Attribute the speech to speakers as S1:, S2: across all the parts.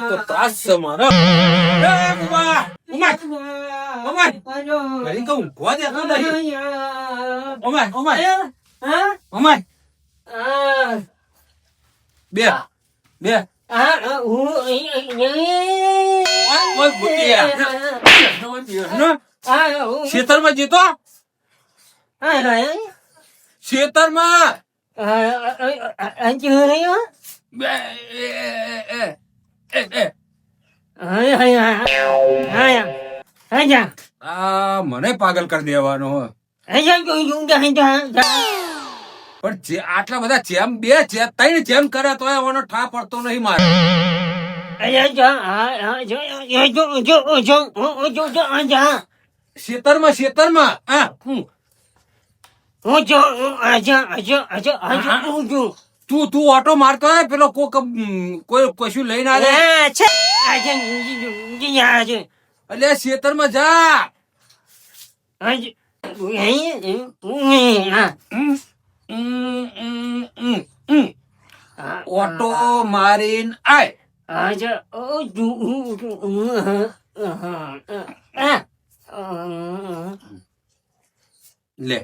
S1: તો ત્રાસ છે મારો. ખેતરમાં જીતો ખેતરમાં મને પાગલ કરી દેવાનો. પણ આટલા બધા ચેમ બે ત્રણ ચેમ કરે તો એનો ઠા પડતો નહીં મારે. ખેતરમાં તું ઓટો મારતો હોય પેલો કોઈ કશું લઈને આવે એટલે ખેતરમાં જા. ઓટો મારીને આય. લે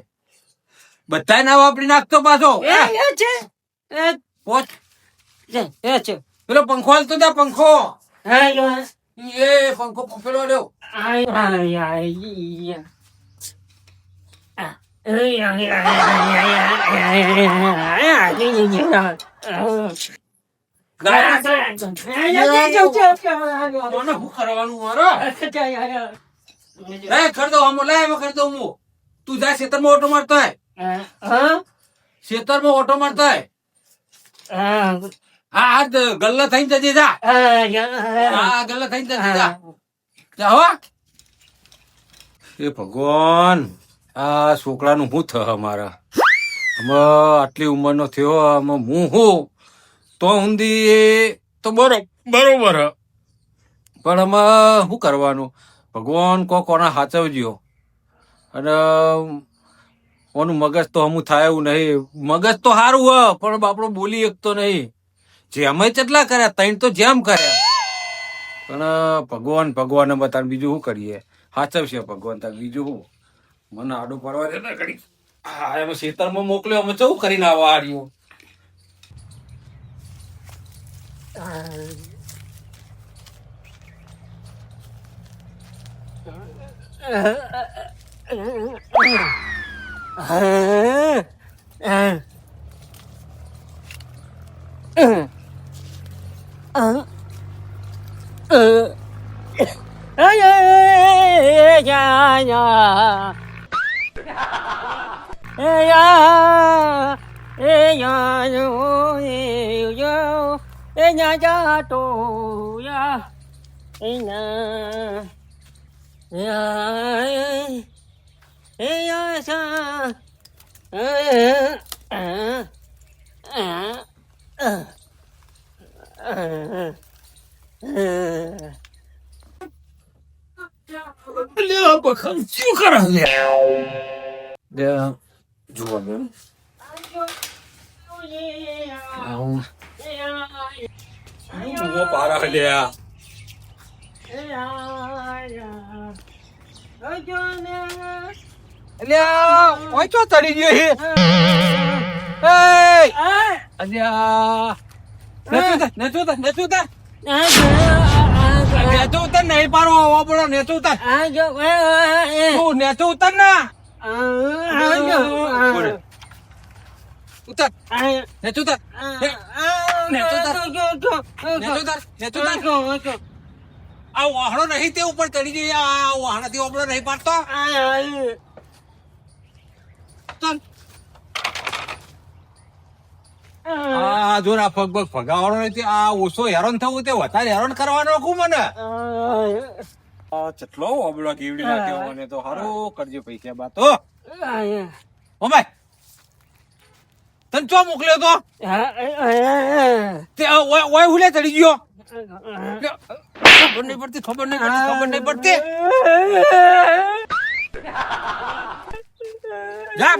S1: બધા ના વાપરી નાખતો પાછો. પેલો પંખો હાલતો જા. પંખો પંખો પેલો લ્યો. તું જા ખેતરમાં ઓટો મારતો હોય. ખેતરમાં ઓટો મારતો હોય. હા ગલ્લા થઈને જજે જા. હા ગલ્લા થઈને જજે જા. એ ભગવાન આ છોકરાનું શું થ મારા આટલી ઉંમરનો થયો આમાં હું તો ઊંધી તો બરોબર પણ આમાં શું કરવાનું. ભગવાન કોના સાચવજો. અને ઓનું મગજ તો હમું થાય એવું નહીં. મગજ તો સારું હ પણ બાપડો બોલી શકતો નહીં. જેમ કેટલા કર્યા ત્રણ તો જેમ કર્યા પણ ભગવાન બતાવે બીજું શું કરીએ. સાચવશે ભગવાન તાર બીજું શું. મને આડું પડવા દે ઘડી. હા એમ ખેતરમાં મોકલ્યો અમે ચવું કરીને આવવા હાર્યું. શું કરે જુઓ પારા લ્યા ઓય ચો તડી ગયો હે અલ્યા નેચું ઉતર નહીં પારો પડો નેચું ઉતર તું નેચું ઉતર ના ઉતર નેચું ઉતર આ વાહણો નહીં તે ઉપર ચડી જઈએ આ વાહણાથી ઓપડો નહીં પાડતો આ જો આ પગ પગ ભગાવાનો નથી આ ઓછો હેરાન થવું તે વધારે હેરાન કરવાનો કું મને કેટલો ઓબળો કેવડી નાખ્યો મને તો હારું કરજો પૈસા બા તો ઓ ભાઈ તને ચો મોકલ્યો તો તે ઓય હુલે ચડી ગયો ખબર નહીં પડતી જામ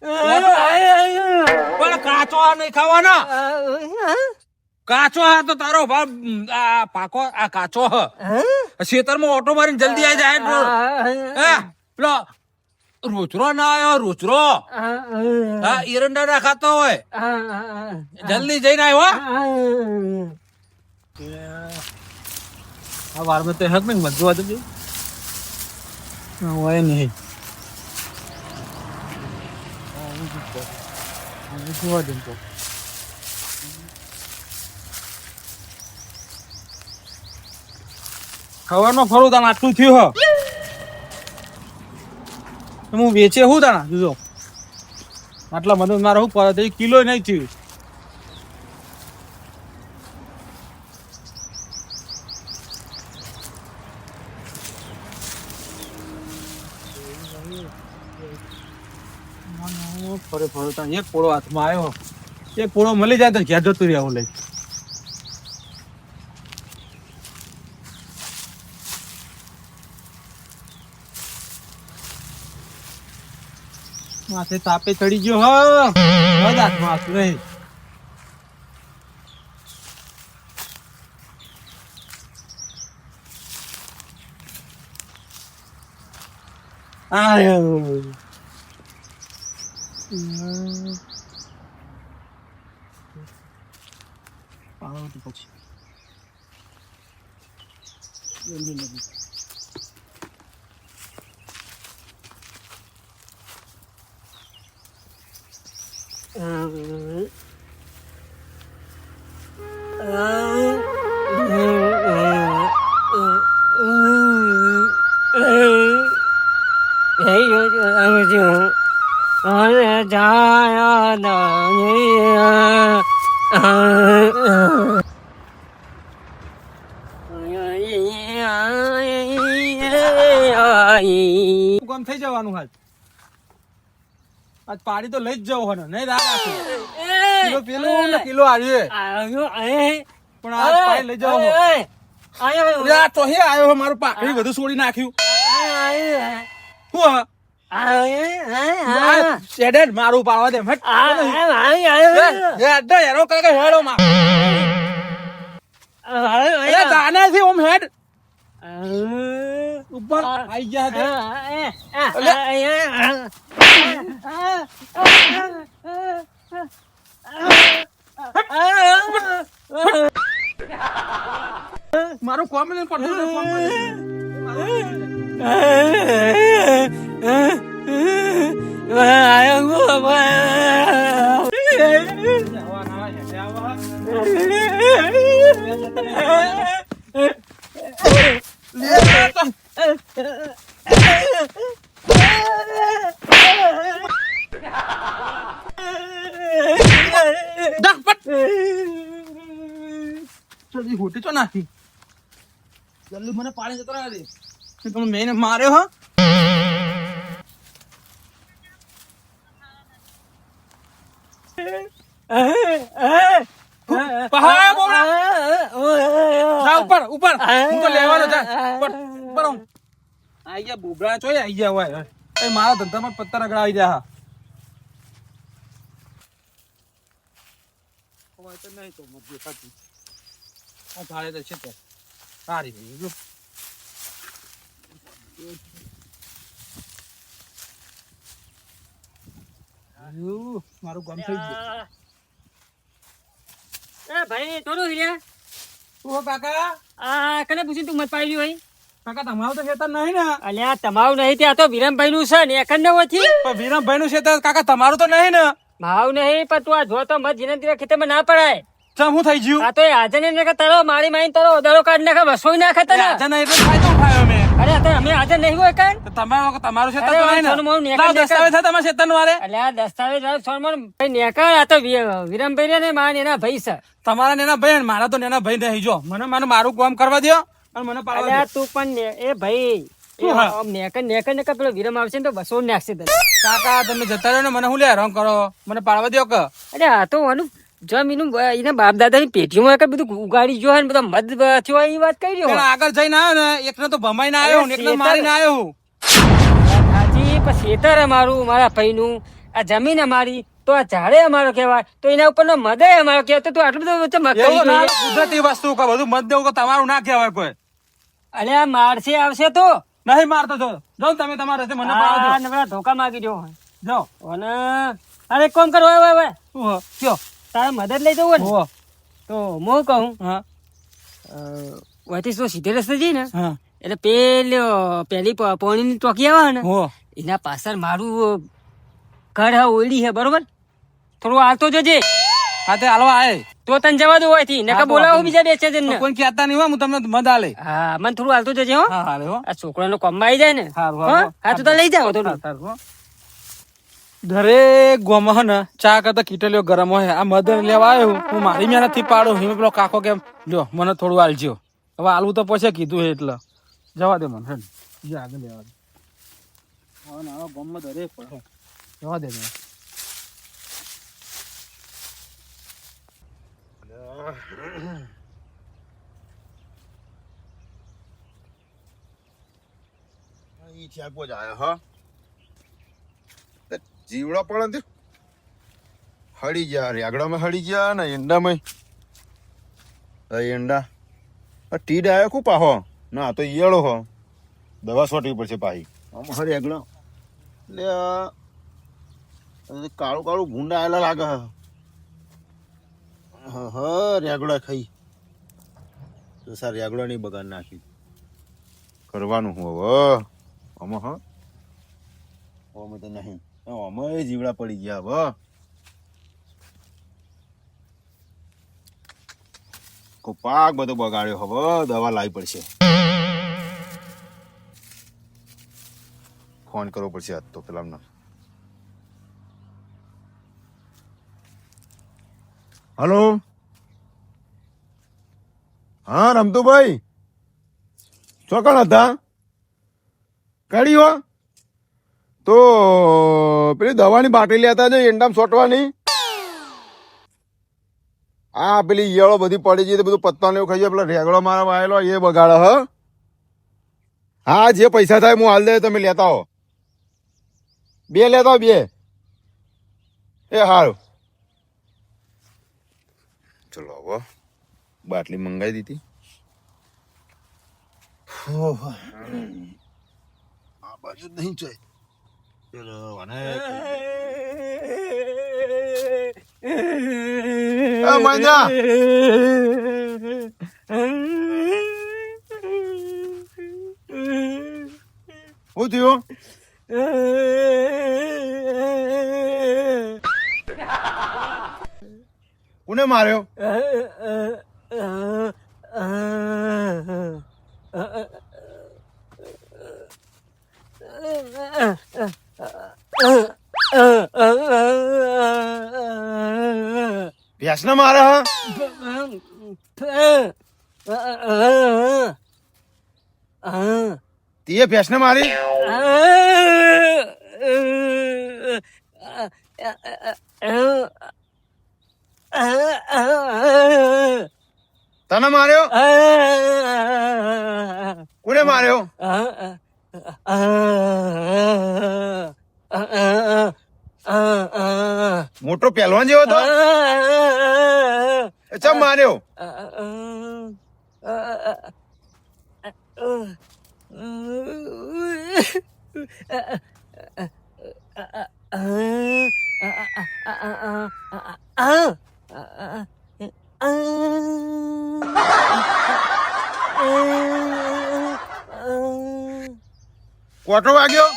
S1: પણ કાચો નહીં ખાવાના કાચો હા તો તારો ભાવ આ પાકો આ કાચો હ ખેતરમાં ઓટો મારીને જલ્દી આવી જાય પેલો રોચરો ના આવ્યો રોચરો હા એરંડા ના ખાતો હોય જલ્દી જઈને આવ્યો આ વારમાં તો હક ને મજવા તો હોય નહીં ખવાનું ફરું તાને આટલું થયું હું વેચે હું તાના જોજો આટલા મને મારે શું પડે કિલો નહીં થયું ફરે ફરતા એક પોળો હાથમાં આવ્યો એક પોળો મળી જાય તો ઘેર જતું રહે આવું લઈ માથે તાપે ચડી ગયો હાથમાં હાથું રહી પછી કામ થઈ જવાનું હાલ આજ પાડી તો લઈ જ જવું હોય નહીં કિલો પેલું ને કિલો આવ્યો પણ આજ પાડી લઈ જવું તો હે આવ્યો મારું પાકડી બધું છોડી નાખ્યું શું મારું પાડવા દે હેડો તાનાથી ઓમ હેડ ઉપર આઈ ગયા મારું કોમ નહીં પડતું
S2: જલ્દી હોટી તો નાખી જલ્દી મને પાણી જતો રહ્યા દે તમે મેં માર્યો હા ઉપર ઉપર હું તો લેવાનો જા ઉપર ઉપર આઈ ગયા બોબડા ચોય આઈ ગયા હોય એ મારા ધંધામાં પત્તા રગડા આવી ગયા હોય તો નહીં તો મત ખાતી આ થાળે તો છે તે સારી ગઈ જો મારું કામ થઈ ગયું
S3: એ ભાઈ થોડું હિર્યા
S2: ઓ કાકા
S3: આ કને પૂછ્યું તું મત પાડી ભાઈ
S2: કાકા તમારું તો ખેતર નહીં ને
S3: અલ્યા તમારું નહીં ત્યાં તો વિરમભાઈ નું છે ને એકંડ હોથી
S2: પણ વિરમભાઈ નું ખેતર કાકા તમારું તો નહીં ને
S3: ભાવ નહીં પણ તું આ જો તો મત જીને ખેતરમાં ના પડાય
S2: ચમ હું થઈ ગયું
S3: આ તો આજે ને કે તારો મારી માઈને તારો ઓદાળો કાઢ નાખે વસોઈ નાખે તને
S2: આજે નહીં એટલે ફાયદો ઉઠાયો મેં
S3: અરે આ તો અમે આજે નહીં હોય કાન
S2: તો તમારું ખેતર તો
S3: અરે
S2: નહીં
S3: સોનું મોનું
S2: ને
S3: નેકર
S2: લાવ દસ્તાવેજ થાય તમારા ખેતરનું વારે
S3: અલ્યા દસ્તાવેજ સોનમોન ભાઈ નેકર આ તો વિરમભાઈ ને માન એના ભાઈ છે
S2: તમારા નેના ભાઈ મારા તો નેના ભાઈ નહીં જો મને મારું કામ કરવા દો અને મને પાડવા
S3: અલ્યા
S2: દો
S3: તું પણ એ ભાઈ
S2: શું હા?
S3: નેકર પેલો વિરમ આવશે ને તો બસો નાખશે તને
S2: કાકા તમે જતા રહ્યો ને મને હું લે હેરાન કરો મને પાડવા દો કે
S3: અરે આ તો આનું જમીન એના બાપ દાદા ની પેટીમાં એક બધું ઉગાડી જો ને બધા મત થયો એ વાત કરી રહ્યો
S2: પેલા આગળ જઈને આવ્યો ને એકને તો ભમાઈને આવ્યો ને એકને મારીને આવ્યો હું
S3: હાજી પછી ખેતર અમારું મારા ભાઈનું આ જમીન અમારી તો આ ઝાડે અમારો કહેવાય તો એના ઉપર નો મદય અમારો કહેવાય તો તું આટલું બધું વચ્ચે મત કરી
S2: એવું ના
S3: જોઈએ.
S2: કુદરતી વસ્તુ કે બધું મત દેવું કે તમારું ના કહેવાય કોઈ
S3: અરે આ મારશે આવશે તો
S2: નહીં મારતો જો જો તમે તમારા રસ્તે મને પાડવા
S3: આ નવરા ધોકા માગી રહ્યો
S2: દો
S3: અને અરે કોમ કરો હવે
S2: શું હો? કયો
S3: તારે મદદ લઈ જવું ને
S2: હો
S3: તો હું કહું
S2: હા
S3: વહીથી તો સીધે રસ્તે જઈ ને
S2: હા
S3: એટલે પેલી પોણીની ટોકી આવે ને
S2: હો
S3: એના પાછળ મારું ઘર હા ઓયડી છે બરોબર થોડું હાલતો જજે
S2: હા તે હાલવા આય
S3: તો તને જવા દો હોય થી નકર
S2: હા, તો
S3: બોલાવો
S2: વાંધો
S3: બીજા બે ચાર જણ
S2: કોઈ કહેતા નહીં હોય હું તમને મદ આલે
S3: હા મને થોડું હાલતો જજે હો
S2: હા હાલે હો
S3: આ છોકરાનો કોમમાં આવી જાય ને
S2: હારું,
S3: હો?
S2: હારું.
S3: હા તું તો લઈ જાવ થોડું
S2: સારું હો. દરેક ગોમાં હે ને ચા કરતા કીટલીઓ ગરમ હોય આ મદ લેવા આવ્યો હું મારી મહેનત થી પાડું હિમે પેલો કાકો કેમ લ્યો મને થોડું આલજો હવે આલવું તો પછી કીધું છે એટલે જવા દે મને હેડ જે આગળ લેવા દે હવે નાનો ગોમમાં દરેક પડે જવા દે મને
S4: જીવડો પડે હળી ગયા રેગડામાં હળી ગયા ને ઈંડામાં ઈંડા ટીડ આવ્યો કુ પાહો ના આ તો ઈયળો હો દવા છોટવી પડશે પાહી આમ રેગડો એટલે કાળું કાળું ભૂંડા આવેલા લાગે હ રેગડા ખાઈ તો સર રેગડો નહીં બગાડ નાખી કરવાનું હું હવે આમાં હા આમાં તો નહીં આમાં જીવડા પડી ગયા હવે પાક બધો બગાડ્યો હવે દવા લાવી પડશે ફોન કરવો પડશે આજ તો પેલા હલો હા રમતુભાઈ ચોકણ હતા કાઢી હો તો પેલી દવાની બાટલી હતા ને એંડામ સોટવાની હા પેલી ઈયળો બધી પડી ગઈ બધું પત્તા એવું ખાઈ જાય પેલા રેગડો મારા વાયેલો એ બગાડે હ હા જે પૈસા થાય હું હાલ દે તમે લેતા હો બે લેતા હો બે એ સારું ચલો હવે બાટલી મંગાવી દીધી આ બાજુ નહીં ચાય ચલો અને મહિન્દ્રા શું થયું કોને માર્યો ભેંસને મારે હ તે ભેંસને મારી તને માર્યો કોને માર્યો મોટો પહેલવાન જેવો હતો ચમ માર્યો કોટો વાગ્યો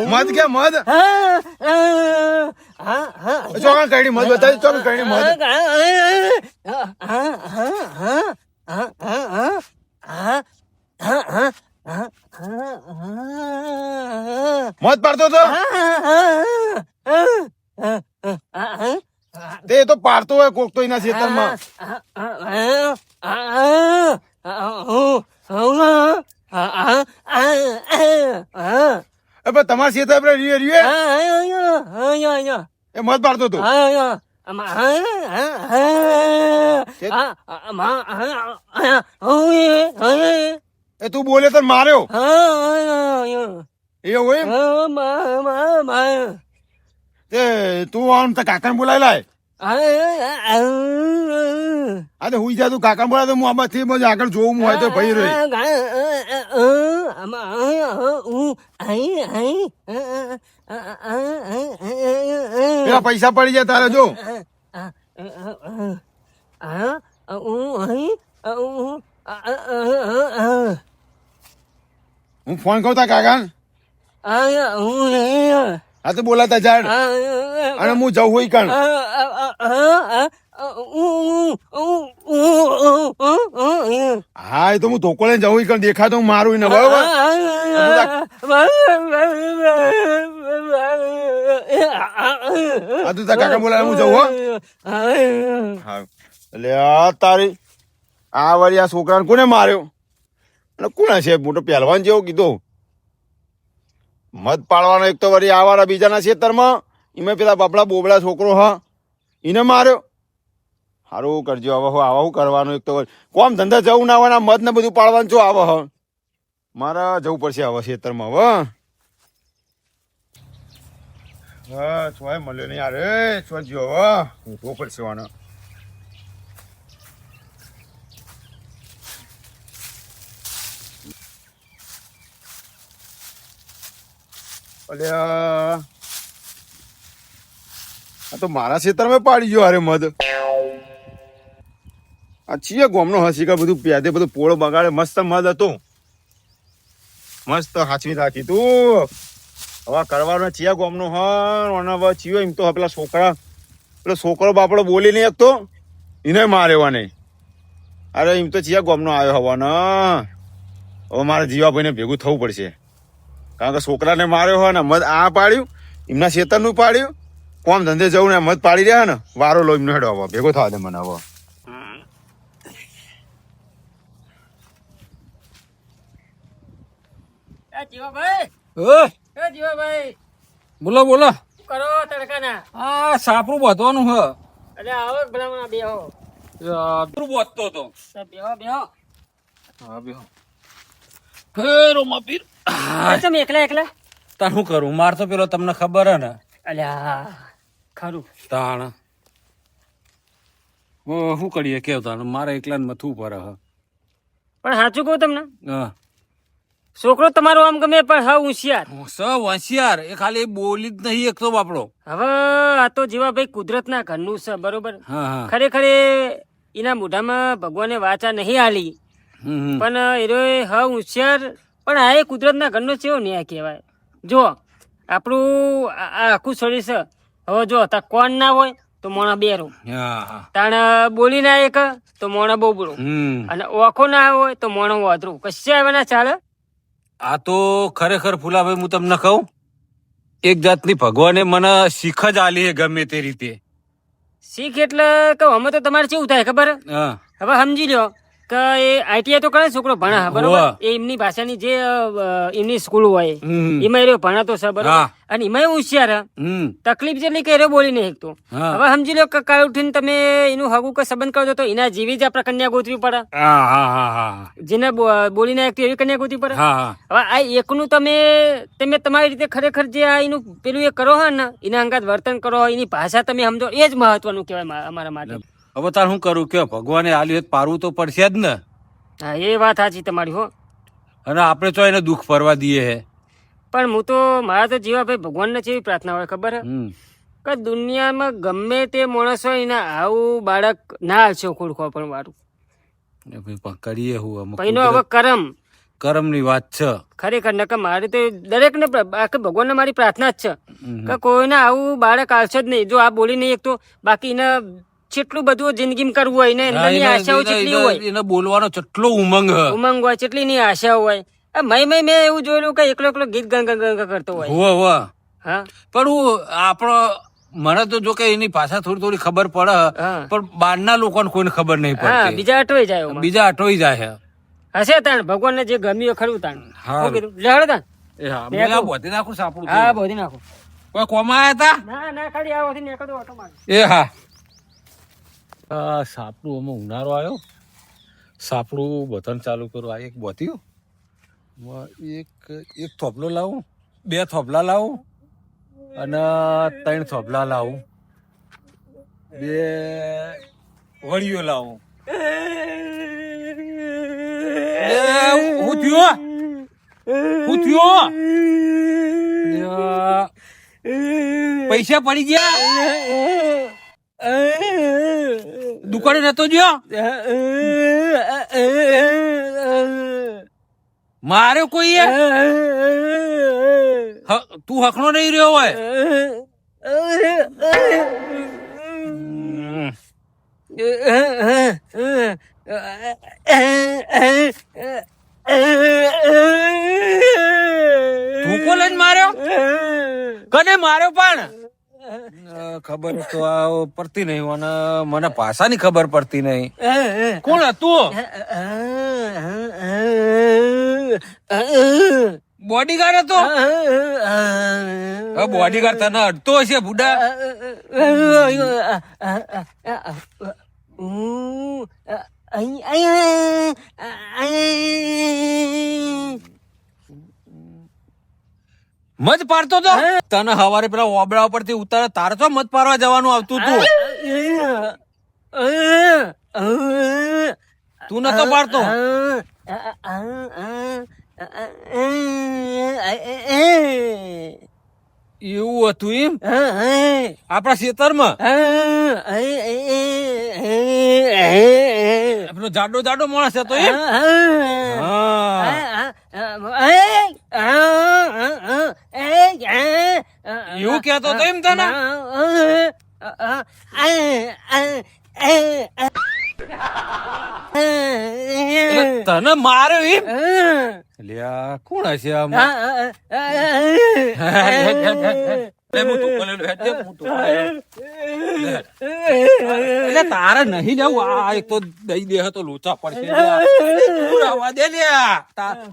S4: મધ કે મધ ચોકન કઈ મધ બતાવી ચોકન કઈ મધ મધ પાડતો તો તે તો પાડતો હોય કોક તો એના ખેતરમાં તમારા ખેતર આપડે રીએ એ મધ પાડતો હતો એ તું બોલે તો માર્યો એવું એમ તે તું આમ તો કાકા બોલાય લાય આ તો હુઈ જા તું કાકા બોલાય તો હું આમાંથી મજા આગળ જોવું હોય તો ભાઈ રહી પેલા પૈસા પડી જાય તારે જો હું ફોન કરું તા કાકા હા તો બોલાતા જાણ અને હું જવું હોય કણ હા એ તો હું ધોકો લઈને જવું કણ દેખાતો હું મારું ને બરોબર હા તું તાર કાકા બોલાવે હું જવું હો હા એટલે આ તારી આ વાળી આ છોકરાને કોને માર્યો અને કોના છે મોટો પહેલવાન જેવો કીધો મધ પાડવાનો એક તો વળી આવાના બીજાના ખેતરમાં એમાં પેલા બાપડા બોબડા છોકરો હા એને માર્યો સારું કરજો હવે આવા શું કરવાનું એક તો કોમ ધંધા જવું ના હોય મધ ને બધું પાડવાનું છો આવે હ મારે જવું પડશે હવે ખેતરમાં હવે હા છોય મળ્યો નહીં યાર છો જ્યો હવે ઊંઘવો પડશે વાના અલ્યા આ તો મારા ખેતરમાં પાડી ગયો અરે મધ આ છીએ ગોમનો હસી કા બધું પ્યાદે બધું પોળો બગાડે મસ્ત મધ હતો મસ્ત હાચવી રાખી તું હવે કરવાનો છીએ ગોમનો અને હવે ચિયો એમ તો પેલા છોકરા પેલો છોકરો બાપડો બોલી નહીં એકતો એને મારેવા નહીં અરે એમ તો છીએ ગોમનો આવ્યો હવાનો હવે મારે જીવાભાઈને ભેગું થવું પડશે કારણ કે છોકરાને માર્યો હોય ને મધ આ પાડ્યું એમના ખેતરનું પાડ્યું કોમ ધંધે જવું ને મધ પાડી રહ્યા ને વારો લો એમનો હેડો હવે ભેગો થવા દે મને હવે
S2: બોલો બોલો
S3: કરો તડકાના
S2: આ સાપરું બાંધવાનું હ
S3: અરે આવો ભલામણા બેહો
S2: સાપરું બાંધતો હતો
S3: બેહો બેહો
S2: હા બેહો હે રોમા પીર
S3: તમે એકલા એકલા
S2: તાર શું કરું માર તો પેલો તમને ખબર હે ને
S3: અલ્યા ખરું
S2: તાણ શું કરીએ કેવ તાણ મારે એકલા ને મથું પર હ
S3: પણ સાચું કહું તમને
S2: હા
S3: છોકરો તમારો આમ ગમે પણ હા હોશિયાર
S2: હોશિયાર એ ખાલી બોલી જ નહીં એક તો બાપડો
S3: હવે આ તો જેવા ભાઈ કુદરતના ઘરનું છે બરોબર
S2: હા હા
S3: ખરેખર એના મોઢામાં ભગવાને વાચા નહીં આલી પણ એ હા હોશિયાર પણ આ એ કુદરતના ઘરનો કેવો ન્યાય કહેવાય જો આપણું આ આખું શરીર છે. હવે જો તાર કોણ ના હોય તો મોણા બેરું,
S1: હા હા
S3: તાણ બોલી ના એક તો મોણા બોબડું, અને ઓખો ના હોય તો મોણો વાદરું. કશું આવે ના ચાલે.
S1: આ તો ખરેખર ફૂલાભાઈ હું તમને કહું, એક જાતની ભગવાને મને શીખ જ આલી છે ગમે તે રીતે.
S3: શીખ એટલે કે અમે તો તમારે કેવું થાય ખબર હે?
S1: હા
S3: હવે સમજી લો કે એ આઈટીઆઈ તો કરે છોકરો ભણા બરોબર,
S1: હોવે.
S3: એ એમની ભાષાની જે એમની સ્કૂલ હોય
S1: હમ.
S3: એમાં એ ભણાતો છે બરોબર,
S1: હા.
S3: અને એમાં એવું હોશિયાર હે.
S1: હમ
S3: તકલીફ જેટલી કે એ બોલી નહીં શકતો.
S1: હા.
S3: હવે સમજી લો કે કાલ ઉઠીને તમે એનું હગું કે સંબંધ કરો છો તો એના જેવી જ આપણે કન્યા ગોતવી પડે.
S1: હા હા હા હા
S3: જેને બોલી ના શકતી એવી કન્યા ગોતવી પડે.
S1: હા હા
S3: હવે આ એકનું તમે તમારી રીતે ખરેખર જે આ એનું પેલું એ કરો હો ને, એના અંગાત વર્તન કરો, એની ભાષા તમે સમજો, એ જ મહત્વનું કહેવાય અમારા માટે.
S1: હવે તાર શું કરું કે ભગવાને આલ્યું હોય તો પારવું તો પડશે જ ને.
S3: હા એ વાત સાચી તમારી હો.
S1: અને આપણે તો એને દુઃખ ભરવા દઈએ હે.
S3: પણ હું તો મારા તો જીવા ભાઈ ભગવાનને જેવી પ્રાર્થના હોય ખબર હે
S1: હમ
S3: કે દુનિયામાં ગમે તે માણસ હોય ને આવું બાળક ના હશે ખોડખો પણ વાળું.
S1: એ ભાઈ પણ કરીએ હું અમુક
S3: ભાઈનો હવે કરમ
S1: કરમની વાત છે.
S3: ખરેખર ને કે મારે તો દરેકને આખે ભગવાનને મારી પ્રાર્થના જ છે
S1: હમ.
S3: કે કોઈને આવું બાળક આવશે જ નહીં. જો આ બોલી નહીં એક તો બાકી એને કેટલું બધું જિંદગીમાં કરવું હોય ને
S1: હા,
S3: એની આશાઓ કેટલી હોય,
S1: એને બોલવાનો કેટલો ઉમંગ હ.
S3: ઉમંગ હોય, કેટલી ની આશા હોય. મેં એવું જોયેલું કે એકલો એકલો ગીત ગણ કરતો હોય.
S1: હોવે હોવે.
S3: હા
S1: પણ હું આપણો મને તો જો કે એની ભાષા થોડી થોડી ખબર પડે,
S3: હા.
S1: પણ બહારના લોકોને કોઈને ખબર નહીં
S3: હા
S1: પડતી.
S3: બીજા અટવાઈ જાય એમાં.
S1: બીજા અટવાઈ જાય છે.
S3: હશે તાણ ભગવાનને જે ગમ્યું એ ખરું તાણ.
S1: હારું.
S3: શું કીધું? લેવડો તાણ.
S1: એ હા,
S3: મેં
S1: મેં આ
S3: કહું.
S1: બોધી નાખું સાપડું
S3: હા
S1: તો.
S3: બોધી નાખો.
S1: કોઈ કોમાં આયા તા?
S3: ના ના ખાલી આવો નીકળો ઓટો માર.
S1: એ હા સાપડું આમાં ઉનાળો આવ્યો, સાપડું બટન ચાલુ કરું. આ એક બોધ્યું, એક થોભલો લાવું, 2 થોભલા લાવું અને 3 થોભલા લાવું, 2 વળીઓ લાવું. હું થયો પૈસા પડી ગયા? દુકાને નતો ગયો? મારે કોઈ તું હકનો નહીં રહ્યો હોય. ધોકો લઈને માર્યો? કને માર્યો? પણ ખબર તો પડતી નહીં, અને મને ભાષાની ખબર પડતી નહીં. કોણ હતું? બોડીગાર્ડ હતો? બોડીગાર્ડ તને અડતો હશે બુડા. મત પાડતો તો? તને હવારે પેલા ઓબળા પરથી ઉતારે તારે તો મત પાડવા જવાનું આવતું તું. તું નતો પાડતો? એવું હતું એમ? આપણા ખેતરમાં પેલો જાડો જાડો માણસ હતો એમ? હા. એવું કહેતો હતો એમ તને? તને માર્યો એમ? લ્યા કોણ હશે આમાં? એટલે તારે નહીં જવું. આ એક તો દઈ દે તો લોચા પડશે. દે લ્યા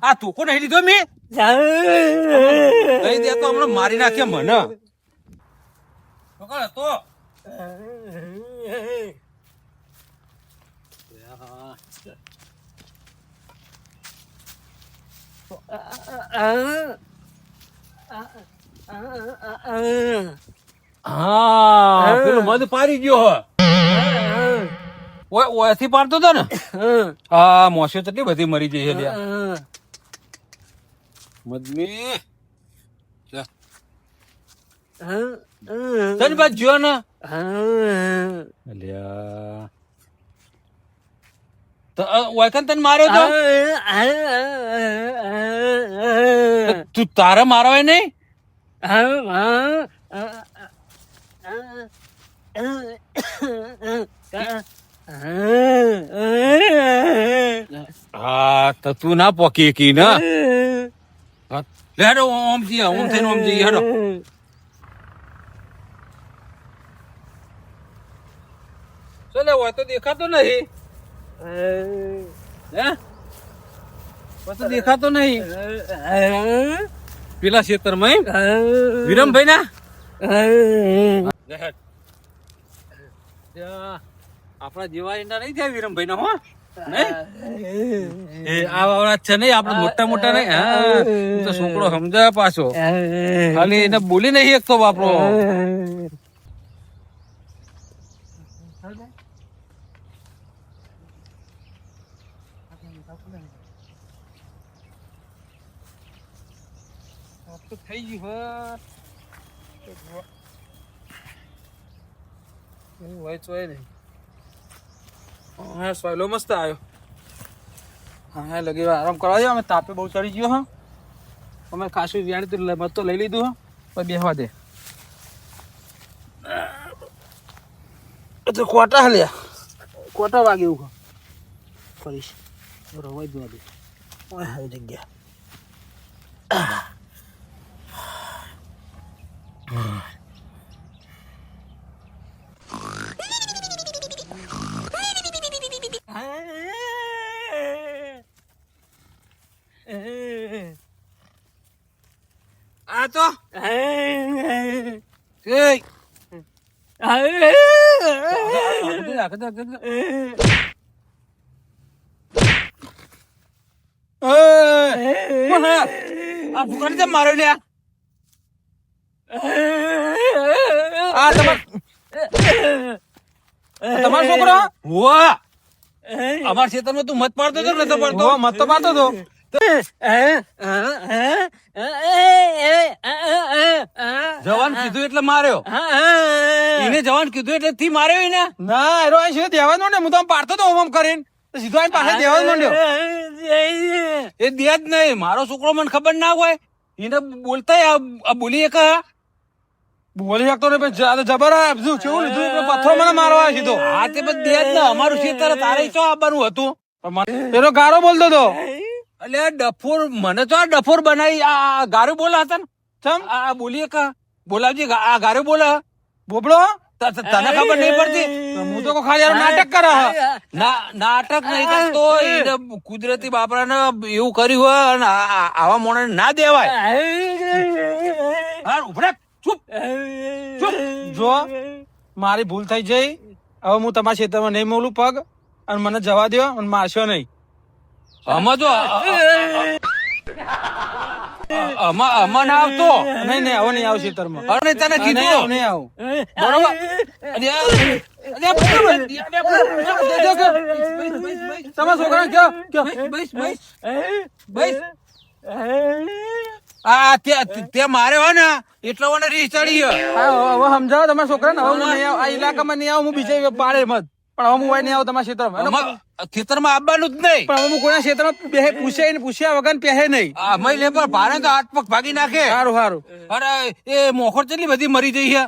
S1: આ થૂકો નહીં લીધો મેં. દઈ દે તો હમણાં મારી નાખે મને. હતો હા પેલું મધ પારી ગયો. ઓયથી પાડતો હતો ને? હા મોસ્યો કેટલી બધી મરી જઈ છે લ્યા. મદમી તને બાદ જો ને લ્યા ઓયકન તને માર્યો તો તું તારે મારવાય નહીં? હા તો તું ના પોકી કી ના લે હેડો ઓમ જઈએ ઓમ થઈને ઓમ જઈએ હેડો ચલે હોય તો દેખાતો નહીં હે તો દેખાતો નહીં પેલા ખેતરમાં વિરમભાઈ ના આપડા જેવા ઈંડા નહીં થયા વિરમભાઈ ના હો નહીં આ વાવડા છે નહીં આપડે મોટા મોટા નહીં હા તો છોકરો સમજાય પાછો ખાલી એને બોલી નહીં એક તો બાપરો થઈ ગયું હોય નહીં હા સોયલો મસ્ત આવ્યો હા લગી આરામ કરવા દો અમે તાપે બહુ ચડી ગયો હા અમે ખાસું વ્યાણી મત તો લઈ લીધું હા પણ બેહવા દે તો કોટા હલ્યા કોટા વાગે એવું ફરીશ રવાઈ દો દે આવી જગ્યા આ તો મારો લ્યા આ તમારો છોકરો વાહ અમારા ક્ષેત્રમાં તું મત પાડતો હતો નતો પાડતો મત તો પાડતો હતો જવાન કીધું એટલે માર્યો એને જવાન કીધું એટલે થી માર્યો એને ના એરો છે દેવાનો ને હું તો પાડતો હતો ઓમ કરીને સીધો આઈને પાસે દેવાનો માંડ્યો એ દે જ નહીં મારો છોકરો મને ખબર ના હોય એને બોલતા બોલી એક બોલી શકતો ને જબર કેવું લીધું પથ્થરો મને મારવા સીધો હા તે બધું દે જ ને અમારું ખેતર તારે ચો આવવાનું હતું એનો ગારો બોલતો હતો એટલે ડફોર મને તો આ ડફોર બનાવી આ ગારો બોલા હતા ને ચમ આ બોલીએ કા બોલાવજી આ ગારો બોલા બોબડો તને ખબર નહીં પડતી હું તો ખાલી નાટક કરે નાટક નહીં કરતો એને કુદરતી બાપરાને એવું કર્યું હોય અને આવા મોણે ના દેવાય હા ઉભરે ચૂપ ચૂપ જો મારી ભૂલ થઈ જઈ હવે હું તમારા ક્ષેત્રમાં નહીં મોકલું પગ અને મને જવા દો અને મારશો નહીં આમાં જો આમાં ના આવતો નહીં હવે નહીં આવ ક્ષેત્રમાં અરે તને કીધું નહીં આવું બરોબર તમારા છોકરા કયો આ તે મારે હોય ને એટલો મને રીસ ચડી ગયો હવે સમજાવો તમારા છોકરાને હવે હું નહીં આવું આ ઇલાકામાં નહીં આવું હું બીજે પાડે મત પણ હવે હું નહીં આવું તમારા ખેતરમાં આવવાનું જ નહીં પણ હવે હું કોઈના ક્ષેત્રમાં પૂછ્યા વગર પહેરે નહીં મહિલે પણ ભારે તો હાથ પગ ભાગી નાખે સારું સારું અરે એ મોખર કેટલી બધી મરી જઈ છે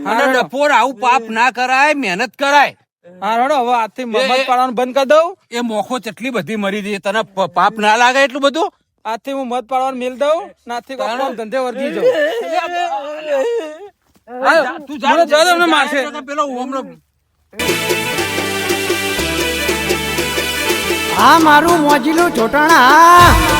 S1: અને ડફોર આવું પાપ ના કરાય મહેનત કરાય હા રડો હવે આજથી મત પાડવાનું બંધ કરી દઉં એ મોખો કેટલી બધી મરી જઈ તને પાપ ના લાગે એટલું બધું આજથી હું મત પાડવાનું મેલ દઉં નાથી ધંધે વર્ગી જાઉં તું જા મારશે પેલો
S5: આ મારું મોજીલું ચોટાણા